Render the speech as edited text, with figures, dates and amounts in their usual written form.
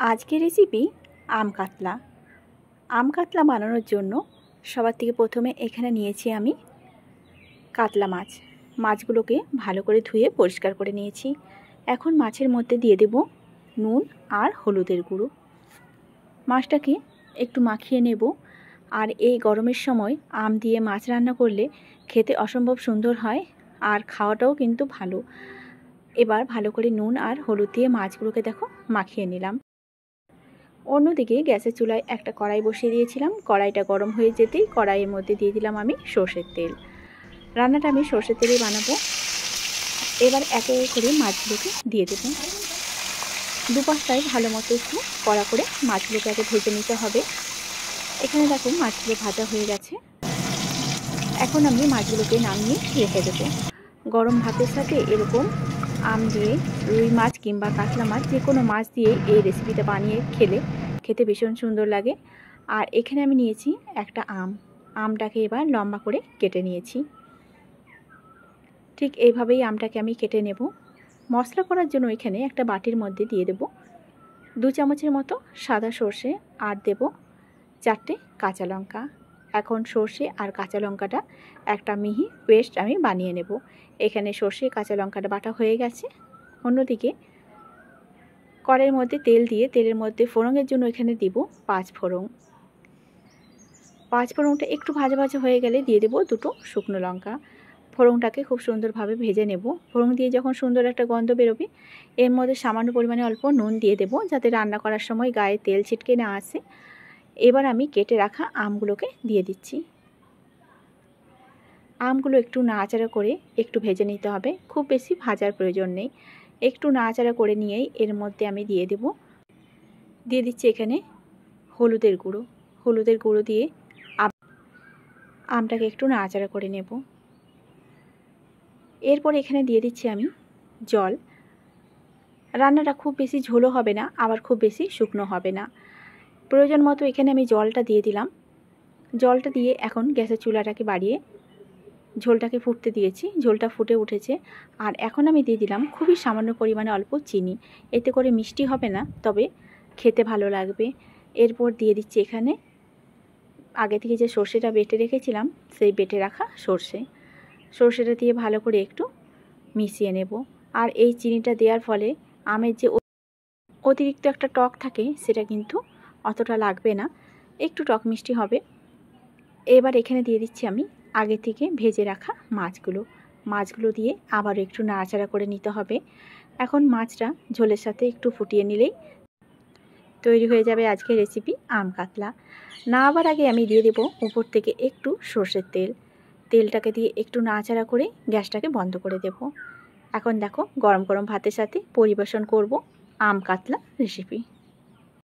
আজকের রেসিপি আম কাতলা। আম কাতলা বানানোর জন্য সবার থেকে প্রথমে এখানে নিয়েছি আমি কাতলা মাছ। মাছগুলোকে ভালো করে ধুয়ে পরিষ্কার করে নিয়েছি। এখন মাছের মধ্যে দিয়ে দেব নুন আর হলুদের গুঁড়ো। মাছটাকে একটু মাখিয়ে নেব। আর এই গরমের সময় আম দিয়ে মাছ রান্না করলে খেতে অসম্ভব সুন্দর হয়, আর খাওয়াটাও কিন্তু ভালো। এবার ভালো করে নুন আর হলুদ দিয়ে মাছগুলোকে দেখো মাখিয়ে নিলাম। অন্যদিকে গ্যাসের চুলায় একটা কড়াই বসিয়ে দিয়েছিলাম। কড়াইটা গরম হয়ে যেতেই কড়াইয়ের মধ্যে দিয়ে দিলাম আমি সর্ষের তেল। রান্নাটা আমি সর্ষের তেলেই বানাবো। এবার একে একে করে মাছগুলোকে দিয়ে দেব। দুপাশটায় ভালো মতো একটু কড়া করে মাছগুলোকে আগে ভেজে নিতে হবে। এখানে দেখো মাছগুলো ভাজা হয়ে গেছে। এখন আমি মাছগুলোকে নামিয়ে রেখে দেবো। গরম ভাতের সাথে এরকম আম দিয়ে, রুই মাছ কিংবা কাতলা মাছ যে কোনো মাছ দিয়ে এই রেসিপিটা বানিয়ে খেতে ভীষণ সুন্দর লাগে। আর এখানে আমি নিয়েছি একটা আমটাকে এবার লম্বা করে কেটে নিয়েছি। ঠিক এইভাবেই আমটাকে আমি কেটে নেব। মশলা করার জন্য এখানে একটা বাটির মধ্যে দিয়ে দেব 2 চামচের মতো সাদা সর্ষে আর দেব 4টে কাঁচা লঙ্কা। এখন সর্ষে আর কাঁচা লঙ্কাটা একটা মিহি পেস্ট আমি বানিয়ে নেব। এখানে সর্ষে কাঁচা লঙ্কাটা বাটা হয়ে গেছে। অন্যদিকে কড়াইয়ের মধ্যে তেল দিয়ে তেলের মধ্যে ফোড়নের জন্য এখানে দিব 5 ফোড়ন। 5 ফোড়নটা একটু ভাজা ভাজা হয়ে গেলে দিয়ে দেব 2টো শুকনো লঙ্কা। ফোড়নটাকে খুব সুন্দরভাবে ভেজে নেব। ফোড়ন দিয়ে যখন সুন্দর একটা গন্ধ বেরোবে এর মধ্যে সামান্য পরিমাণে অল্প নুন দিয়ে দেব, যাতে রান্না করার সময় গায়ে তেল ছিটকে না আসে। এবার আমি কেটে রাখা আমগুলোকে দিয়ে দিচ্ছি। আমগুলো একটু নাড়াচাড়া করে একটু ভেজে নিতে হবে, খুব বেশি ভাজার প্রয়োজন নেই। একটু নাড়াচাড়া করে নিয়েই এর মধ্যে আমি দিয়ে দিচ্ছি এখানে হলুদের গুঁড়ো। হলুদের গুঁড়ো দিয়ে আমটাকে একটু নাড়াচাড়া করে নেব। এরপর এখানে দিয়ে দিচ্ছি আমি জল। রান্নাটা খুব বেশি ঝোলও হবে না, আবার খুব বেশি শুকনো হবে না। প্রয়োজন মতো এখানে আমি জলটা দিয়ে দিলাম। জলটা দিয়ে এখন গ্যাসের চুলাটাকে বাড়িয়ে ঝোলটাকে ফুটতে দিয়েছি। ঝোলটা ফুটে উঠেছে। আর এখন আমি দিয়ে দিলাম খুবই সামান্য পরিমাণে অল্প চিনি। এতে করে মিষ্টি হবে না, তবে খেতে ভালো লাগবে। এরপর দিয়ে দিচ্ছি এখানে আগে থেকে যে সর্ষেটা বেটে রেখেছিলাম সেই বেটে রাখা সর্ষেটা দিয়ে ভালো করে একটু মিশিয়ে নেব। আর এই চিনিটা দেওয়ার ফলে আমের যে অতিরিক্ত একটা টক থাকে সেটা কিন্তু অতটা লাগবে না, একটু টক মিষ্টি হবে। এবার এখানে দিয়ে দিচ্ছি আমি আগে থেকে ভেজে রাখা মাছগুলো দিয়ে আবারও একটু নাড়াচাড়া করে নিতে হবে। এখন মাছটা ঝোলের সাথে একটু ফুটিয়ে নিলেই তৈরি হয়ে যাবে আজকের রেসিপি আম কাতলা। নামাবার আগে আমি দিয়ে দেব উপর থেকে একটু সর্ষের তেলটাকে দিয়ে একটু নাড়াচাড়া করে গ্যাসটাকে বন্ধ করে দেব। এখন দেখো গরম গরম ভাতের সাথে পরিবেশন করব আম কাতলা রেসিপি।